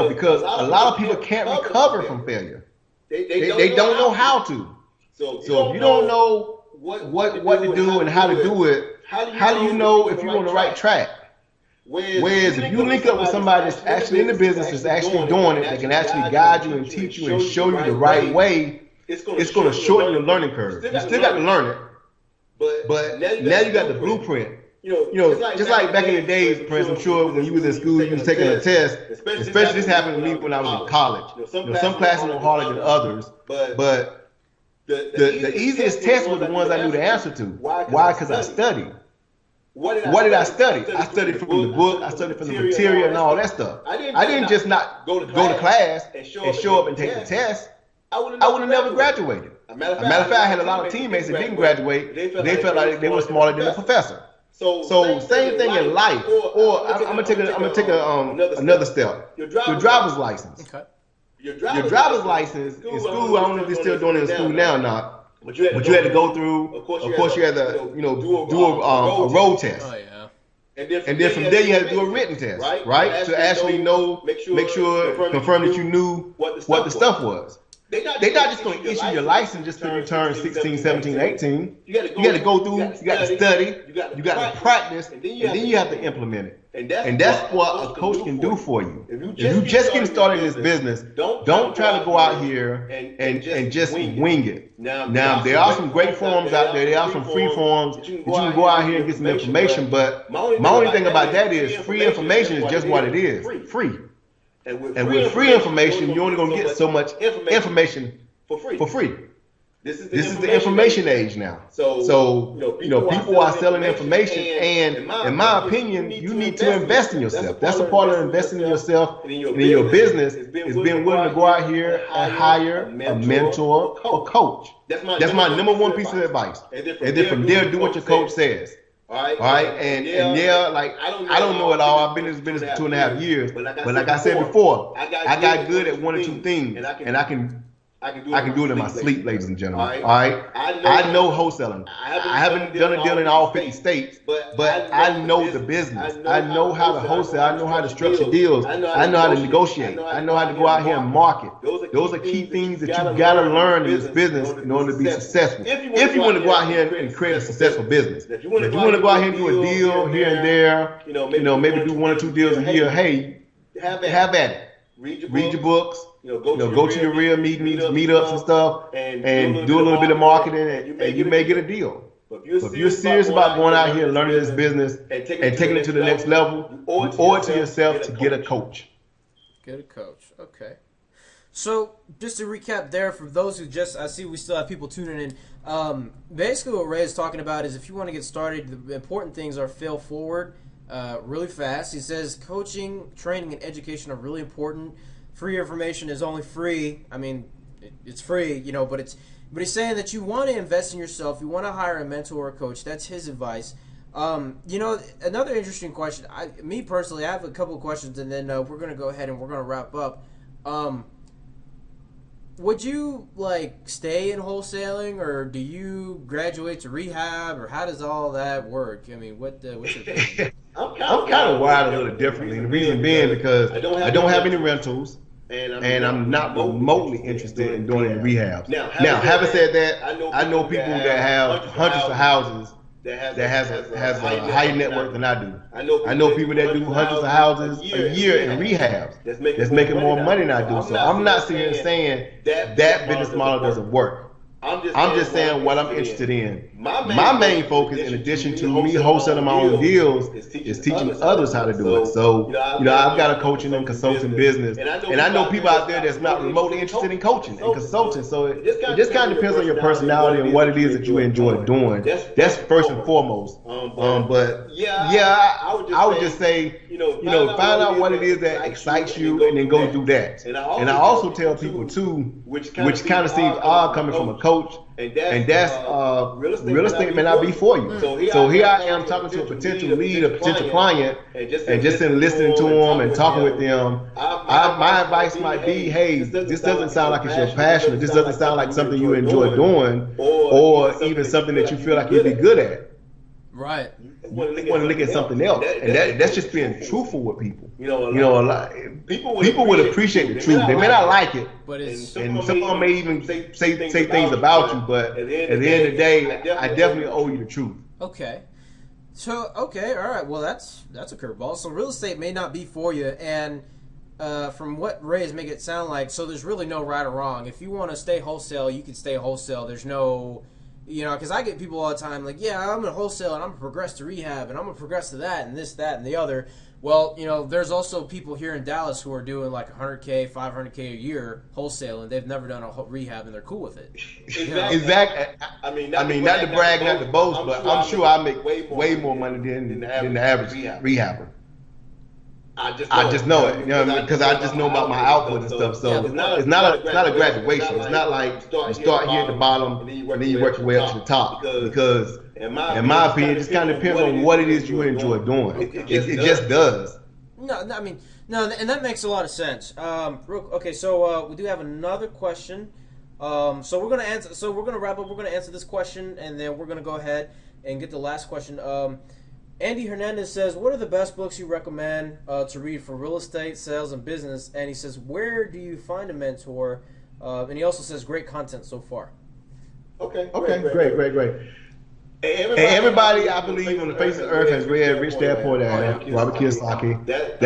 because a lot of people can't recover from failure. They don't know how to. So if you don't know what to do and how to do it, how do you know if you're on the right track? Whereas if you link up with somebody that's actually in the business, that's actually doing it, that can actually guide you and teach you and show you the right way, it's going to shorten your learning curve. You still got to learn it, but now you got the blueprint. Just like back in the days, Prince, I'm sure when you was in school, you was taking a test, especially this happened to me when I was in college. Some classes were harder than others, but the easiest tests were the ones I knew the answer to. Why? Because I studied. What did I study? I studied from the book, I studied from the material and all that stuff. I didn't just not go to class and show up and take the test. I would have never graduated. As a matter of fact, I had a lot of teammates that didn't graduate. They felt like they were smarter than the professor. So same thing in life. Or I'm gonna take another step. Your driver's license. Okay. Your driver's license in school. I don't know if they're still doing it in school now or not. But you had to go through. Of course, you had to do a road test. Oh yeah. And then from there you had to do a written test, right? To actually make sure, confirm that you knew what the stuff was. They're not just going to issue your license just till you turn 16, 17, 18. You got to go through, you got to study, you got to practice, and then you have to implement it. And that's what a coach can do for you. If you just getting started in this business, don't try to go out here and just wing it. Now, there are some great forums out there. There are some free forums that you can go out here and get some information. But my only thing about that is free information is just what it is, free. And with free information, you're only going to get so much information for free. This is the information age now. So people are selling information, and in my opinion, you need to invest in yourself. That's a part of investing in yourself and in your business, is being willing to go out here and hire a mentor or coach. That's my number one piece of advice. And then from there, do what your coach says. All right, and yeah, like I don't know it all. I've been in this business for 2.5 years, but like I said before, I got good at one or two things, and I can I can do it in my sleep, ladies and gentlemen. All right. I know wholesaling. I haven't done a deal in all 50 states, but I know the business. I know how to wholesale. I know how to structure deals. I know how to negotiate. I know how to go out here and market. Those are key things that you gotta learn in this business in order to be successful. If you want to go out here and create a successful business, if you want to go out here and do a deal here and there, maybe do 1 or 2 deals a year. Hey, have at it. Read your books. Go to your real meetings, meetups and stuff, and do a little bit of marketing, and you may get a deal. But if you're serious about going out here and learning this business and taking it to the next level, you owe it to yourself to get a coach. Get a coach. Okay. So just to recap there, for those who I see we still have people tuning in. Basically what Ray is talking about is if you want to get started, the important things are fail forward really fast. He says coaching, training, and education are really important. Free information is only free. I mean, it's free, but he's saying that you want to invest in yourself. You want to hire a mentor or a coach. That's his advice. Another interesting question. Me personally, I have a couple of questions, and then we're going to go ahead and we're going to wrap up. Would you stay in wholesaling, or do you graduate to rehab, or how does all that work? I mean, what's your opinion? I'm kind of wired a little differently. And the reason being because I don't have any rentals. And I'm not remotely interested in doing any rehabs. Now, having said that, I know people that have hundreds of houses that has a higher net worth than I do. I know people that do hundreds of houses a year in rehabs that's making more money than I do. So I'm not sitting here saying that business model doesn't work. I'm just saying what I'm interested in. My main focus, in addition to me wholesaling my own deals, is teaching others how to do it. So, I've got a coaching and consulting business, and I know people out there that's not remotely interested in coaching and consulting. So it just kind of depends on your personality and what it is that you enjoy doing. That's first and foremost. But yeah, I would just say, find out what it is that excites you, and then go do that. And I also tell people too, which kind of seems odd coming from a coach, and that's real estate may not be for you. So here I am talking to a potential lead, a potential client, and just in listening to them and talking with them, my advice might be, hey, this doesn't sound like it's your passion, or this doesn't sound like something you enjoy doing, or even something that you feel like you'd be good at. Right. You want to look at something else, and that's just being truthful with people. A lot people would appreciate the truth. They may not like it, and some of them may even say things about you. But at the end of the day, I definitely owe you the truth. Okay. So all right. Well, that's a curveball. So real estate may not be for you, and from what Ray is making it sound like, so there's really no right or wrong. If you want to stay wholesale, you can stay wholesale. There's no because I get people all the time like, yeah, I'm going to wholesale and I'm going to progress to rehab and I'm going to progress to that and this, that, and the other. Well, there's also people here in Dallas who are doing like $100K, $500K a year wholesale, and they've never done a rehab and they're cool with it. Exactly. I mean, not to brag, not to boast, but I'm sure I make way more money than the average rehabber. I just know it, because I just know about my output and stuff. So it's not a graduation. It's not like you start here at the bottom and then you work your way up to the top. Because in my opinion, it just kind of depends on what it is you enjoy doing. It just does. No, and that makes a lot of sense. Okay, so we do have another question. So we're gonna answer. So we're gonna wrap up. We're gonna answer this question, and then we're gonna go ahead and get the last question. Andy Hernandez says, what are the best books you recommend to read for real estate, sales, and business? And he says, where do you find a mentor? And he also says, great content so far. Okay, great. And everybody, I believe, on the face of the earth has read Rich Dad Poor Dad, Robert Kiyosaki. That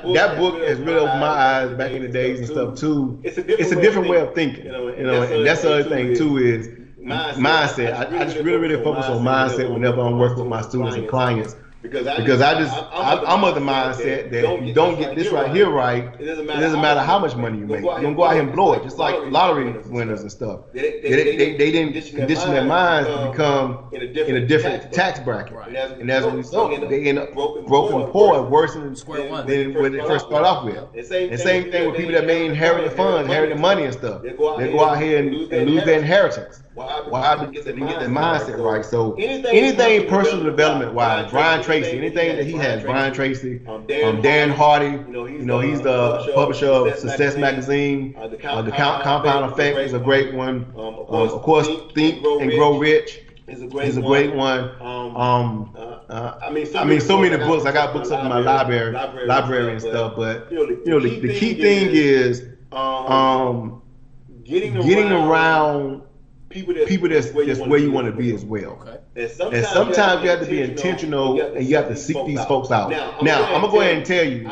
book has really opened my eyes back in the days and stuff too. It's a different way of thinking, and that's the other thing too is mindset. I just really focus on mindset whenever I'm working with my students and clients. Because I'm of the mindset that if you don't get this right here right, it doesn't matter how much money you make. You're going to go out here and blow it, just like lottery winners and stuff. They didn't condition their minds to become in a different tax bracket. And as a result, they end up broken poor and worse than what they first start off with. And same thing with people that may inherit the funds, inherit the money and stuff. They go out here and lose their inheritance. Why? Because they didn't get their mindset right. So anything personal development wise, Brian Tracy, anything that he has, Brian Tracy, Darren Hardy, he's the publisher of Success Magazine. The Compound Effect is a great one. Of course, Think and Grow Rich is a great one. I mean, so many books. I got books up in my library and stuff. But the key thing is getting around people that's where you want to be as well. Okay. And sometimes you have to be intentional and you have to seek these folks out. Now, I'm gonna go ahead and tell you,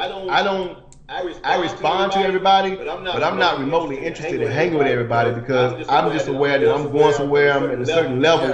I respond to everybody, but I'm not remotely interested in hanging with everybody because I'm just aware that I'm going somewhere, I'm at a certain level,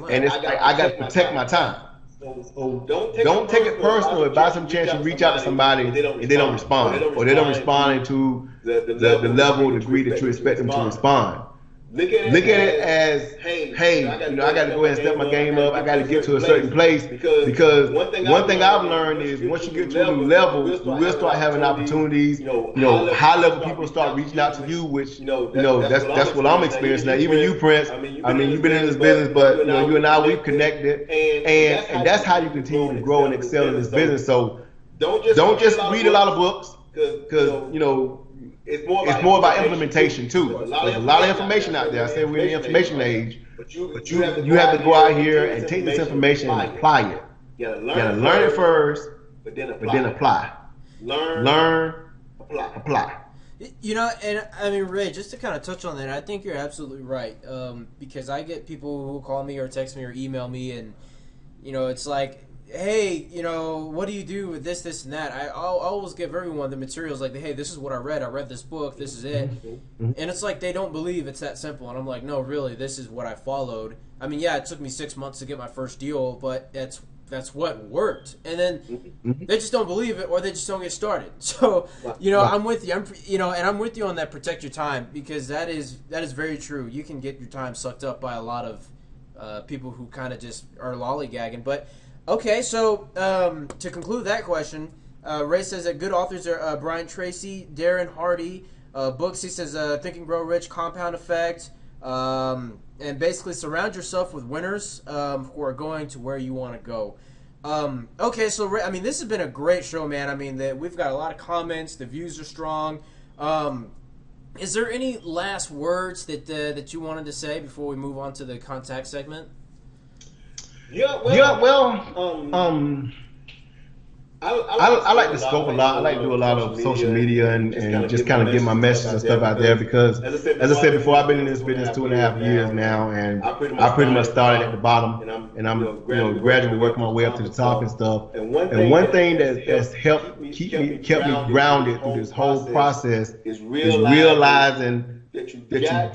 and I got to protect my time. So don't take it personal if by some chance you reach out to somebody and they don't respond, or they don't respond to the level, degree that you expect them to respond. Look at it as, hey, I got to go ahead and step my game up. I got to get to a certain place because one thing I've learned is once you get to a new level, you will start having opportunities. High level people start reaching out to you, which that's what I'm experiencing now. Even you, Prince. I mean, you've been in this business, but you and I, we've connected, and that's how you continue to grow and excel in this business. So don't just read a lot of books because it's more about implementation too. There's a lot of information out there. I say we're in the information age, but you have to go out here and take this information and apply it. You gotta learn it first, but then apply. Learn, apply. And I mean, Ray, just to kind of touch on that, I think you're absolutely right. Because I get people who call me or text me or email me, and it's like, hey, what do you do with this, and that? I'll always give everyone the materials, like, hey, this is what I read this book, this is it. And it's like they don't believe it's that simple. And I'm like, no, really, this is what I followed. I mean, yeah, it took me 6 months to get my first deal, but that's what worked. And then they just don't believe it, or they just don't get started. So, I'm with you. And I'm with you on that, protect your time, because that is very true. You can get your time sucked up by a lot of people who kind of just are lollygagging. But okay, so to conclude that question, Ray says that good authors are Brian Tracy, Darren Hardy. Books, he says, Think and Grow Rich, Compound Effect, and basically surround yourself with winners who are going to where you want to go. Okay, so Ray, I mean, this has been a great show, man. I mean, we've got a lot of comments. The views are strong. Is there any last words that you wanted to say before we move on to the contact segment? I like to scope a lot. I like to do a lot of social media and just kind of get my message and stuff out there because, as I said before, I've been in this business 2.5 years now, and I pretty much started at the bottom, and I'm gradually working my way up to the top and stuff. And one thing that's kept me grounded through this whole process is realizing that you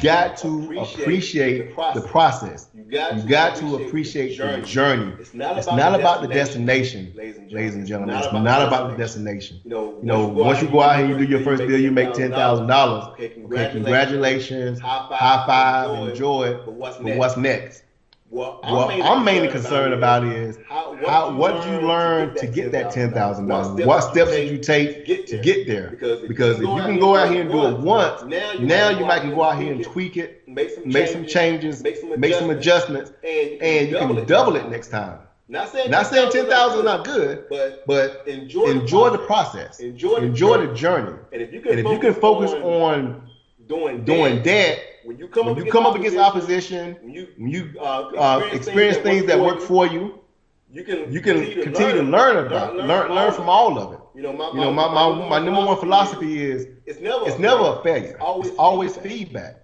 got to appreciate the process. You got to appreciate the journey. It's not about the destination, ladies and gentlemen. It's not about the destination. Once you go out here and you do your first deal, you make $10,000. Okay, congratulations, high five, enjoy it. But what's next? What I'm mainly concerned about is what did you learn to get that $10,000? What steps did you take to get there? Because if you can go out here and do it once, now you might can go out here and tweak it, make some changes, make some adjustments, and you can double it next time. Not saying 10,000 is not good, but enjoy the process, enjoy the journey, and if you can focus on doing that. When you come up against opposition, you experience things that work for you, you can continue to learn from all of it. My number one philosophy is it's never a failure. It's always feedback.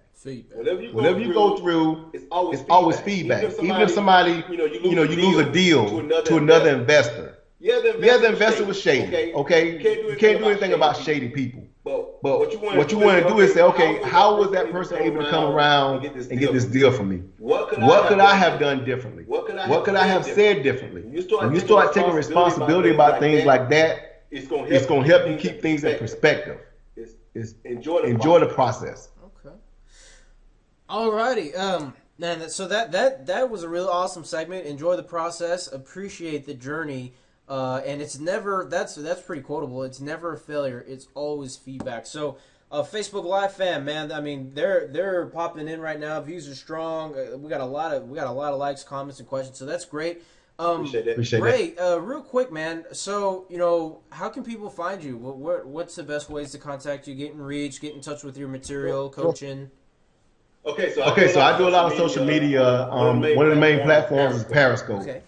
Whatever you go through, it's always feedback. Even if somebody, you lose a deal to another investor. Yeah, the investor was shady. Okay, you can't do anything about shady people. But what you want to do is say, okay, how was that person able to come around and get this deal for me? What could I have done differently? What could I have said differently? When you start taking responsibility about things like that, it's going to help you keep things in perspective. Enjoy the process. Okay. Alrighty. Man, so that was a really awesome segment. Enjoy the process. Appreciate the journey. And it's never, that's pretty quotable. It's never a failure. It's always feedback. So, Facebook Live fam, man, I mean, they're popping in right now. Views are strong. We got a lot of likes, comments, and questions. So that's great. Appreciate that. Ray, real quick, man. So, you know, how can people find you? What's the best ways to contact you, get in reach, get in touch with your material, coaching? Okay, so I do a lot of social media. One of the main platforms is Periscope. Okay.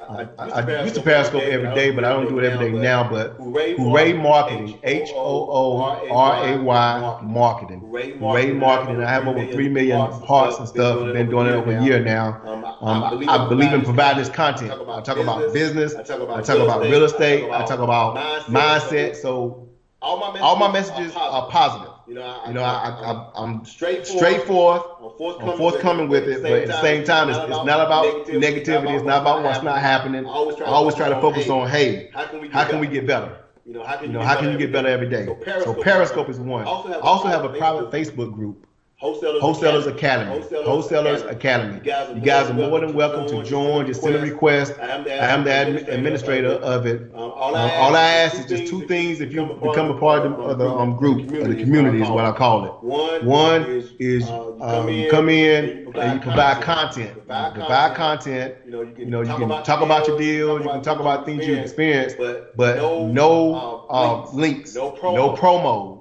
I used to Periscope every day, but I don't do it every day now. But Ray Marketing, HOORAY Marketing, Ray Marketing. I have over 3 million parts and stuff. I've been doing it over a year now. I believe in providing this content. I talk about business. I talk about real estate. I talk about mindset. So all my messages are positive. I'm straightforward. I'm forthcoming with it, but at the same time, it's not about negativity. It's not about what's not happening. I always try to focus on, hey, how can we get better? How can you get better every day? So Periscope is one. I also have a private Facebook group. Wholesalers Academy. Wholesalers Academy. You guys are more than welcome to join. Just send a request. I am the administrator of it. All I ask is just two things. If you become a part of the group, or the community is what I call it. One is you come in and you provide content. You can talk about your deal. You can talk about things you experience, but no links, no promos.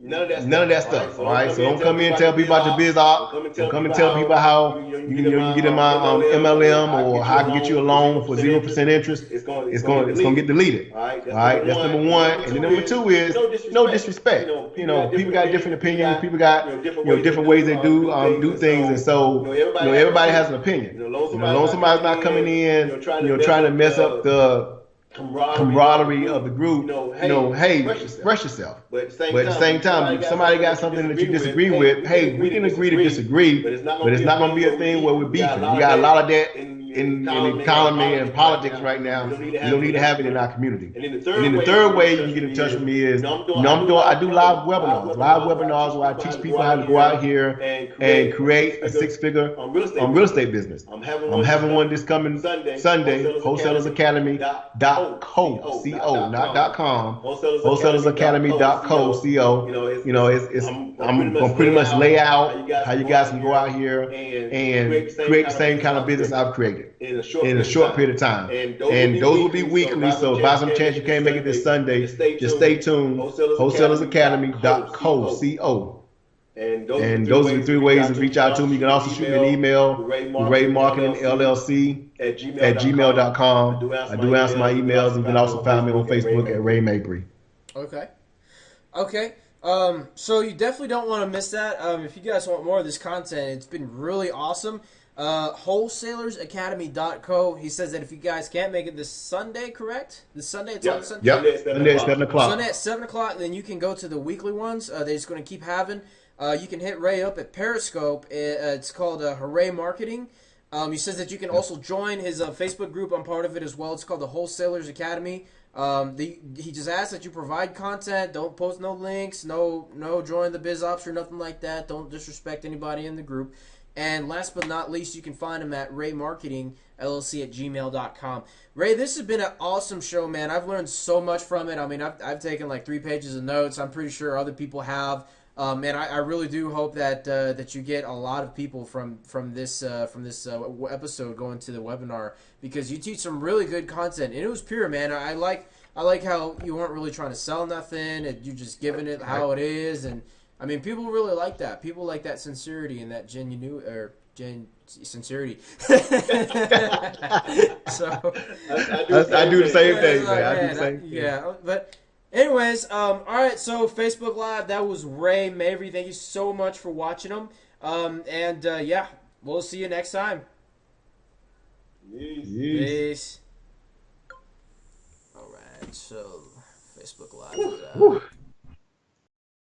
None of that stuff. All right. So don't come in and tell people about your biz op. Don't come and tell people how you can get in my MLM or how I can get you a loan for 0% interest. It's gonna get deleted. All right. That's number one. And then number two is no disrespect. People got different opinions. People got different ways they do things, and so everybody has an opinion. As long as somebody's not coming in, trying to mess up the camaraderie of the group, hey, express yourself. But at the same time, if somebody got something that you disagree with, hey, we can agree to disagree, but it's not going to be a thing where we're beefing. You got a lot of that in the economy and politics right now. You don't need to have it in our community. And then the third way you can get in touch with me is, I do live webinars where I teach people how to go out here and create a six-figure real estate business. I'm having one this coming Sunday, wholesalersacademy.co, not .com, wholesalersacademy.co. I'm going to pretty much lay out how you guys can go out here and create the same kind of business I've created in a short period of time. And those will be weekly, so by some chance you can't make it this Sunday, just stay tuned, wholesalersacademy.co. And those are the three ways to reach out to me. You can also shoot me an email, raymarketingllc@gmail.com. I do answer my emails, and you can also find me on Facebook at Ray Mabry. Okay. So you definitely don't want to miss that. If you guys want more of this content, it's been really awesome. Wholesalersacademy.co. He says that if you guys can't make it this Sunday, correct? This Sunday, it's on Sunday. Yep. Sunday at 7 o'clock. Sunday at 7 o'clock. Then you can go to the weekly ones. They're just going to keep having. You can hit Ray up at Periscope. It's called Hooray Marketing. He says that you can also join his Facebook group. I'm part of it as well. It's called the Wholesalers Academy. He just asks that you provide content. Don't post no links. No join the biz ops or nothing like that. Don't disrespect anybody in the group. And last but not least, you can find him at raymarketingllc@gmail.com. Ray, this has been an awesome show, man. I've learned so much from it. I mean, I've taken like 3 pages of notes. I'm pretty sure other people have. And I really do hope that you get a lot of people from this episode going to the webinar, because you teach some really good content, and it was pure, man. I like how you weren't really trying to sell nothing, and you're just giving it how it is, and I mean, people really like that. People like that sincerity and that sincerity. So I do the same thing, man. I do the same thing. Yeah, but. Anyways, all right, so Facebook Live, that was Ray Mabry. Thank you so much for watching them. Yeah, we'll see you next time. Peace. All right, so Facebook Live is out.